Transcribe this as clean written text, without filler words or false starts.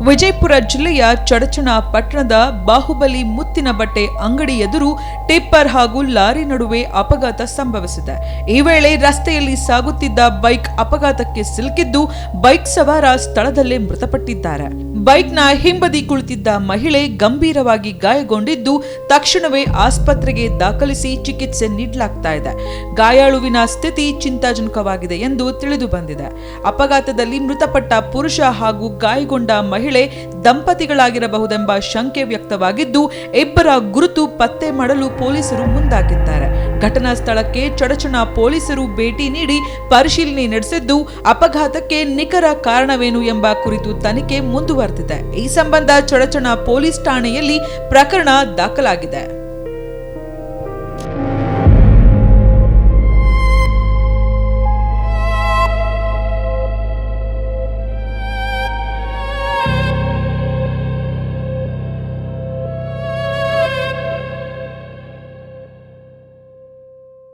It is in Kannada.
ವಿಜಯಪುರ ಜಿಲ್ಲೆಯ ಚಡಚಣ ಪಟ್ಟಣದ ಬಾಹುಬಲಿ ಮುತ್ತಿನ ಬಟ್ಟೆ ಅಂಗಡಿ ಎದುರು ಟಿಪ್ಪರ್ ಹಾಗೂ ಲಾರಿ ನಡುವೆ ಅಪಘಾತ ಸಂಭವಿಸಿದೆ. ಈ ವೇಳೆ ರಸ್ತೆಯಲ್ಲಿ ಸಾಗುತ್ತಿದ್ದ ಬೈಕ್ ಅಪಘಾತಕ್ಕೆ ಸಿಲುಕಿದ್ದು ಬೈಕ್ ಸವಾರ ಸ್ಥಳದಲ್ಲೇ ಮೃತಪಟ್ಟಿದ್ದಾರೆ. ಬೈಕ್ನ ಹಿಂಬದಿ ಕುಳಿತಿದ್ದ ಮಹಿಳೆ ಗಂಭೀರವಾಗಿ ಗಾಯಗೊಂಡಿದ್ದು ತಕ್ಷಣವೇ ಆಸ್ಪತ್ರೆಗೆ ದಾಖಲಿಸಿ ಚಿಕಿತ್ಸೆ ನೀಡಲಾಗ್ತಾ ಇದೆ. ಗಾಯಾಳುವಿನ ಸ್ಥಿತಿ ಚಿಂತಾಜನಕವಾಗಿದೆ ಎಂದು ತಿಳಿದು ಬಂದಿದೆ. ಅಪಘಾತದಲ್ಲಿ ಮೃತಪಟ್ಟ ಪುರುಷ ಹಾಗೂ ಗಾಯಗೊಂಡ ಮಹಿಳೆ ದಂಪತಿಗಳಾಗಿರಬಹುದೆಂಬ ಶಂಕೆ ವ್ಯಕ್ತವಾಗಿದ್ದು ಇಬ್ಬರ ಗುರುತು ಪತ್ತೆ ಮಾಡಲು ಪೊಲೀಸರು ಮುಂದಾಗಿದ್ದಾರೆ. ಘಟನಾ ಸ್ಥಳಕ್ಕೆ ಚಡಚಣ ಪೊಲೀಸರು ಭೇಟಿ ನೀಡಿ ಪರಿಶೀಲನೆ ನಡೆಸಿದ್ದು ಅಪಘಾತಕ್ಕೆ ನಿಖರ ಕಾರಣವೇನು ಎಂಬ ಕುರಿತು ತನಿಖೆ ಮುಂದುವರೆದಿದೆ. ಈ ಸಂಬಂಧ ಚಡಚಣ ಪೊಲೀಸ್ ಠಾಣೆಯಲ್ಲಿ ಪ್ರಕರಣ ದಾಖಲಾಗಿದೆ.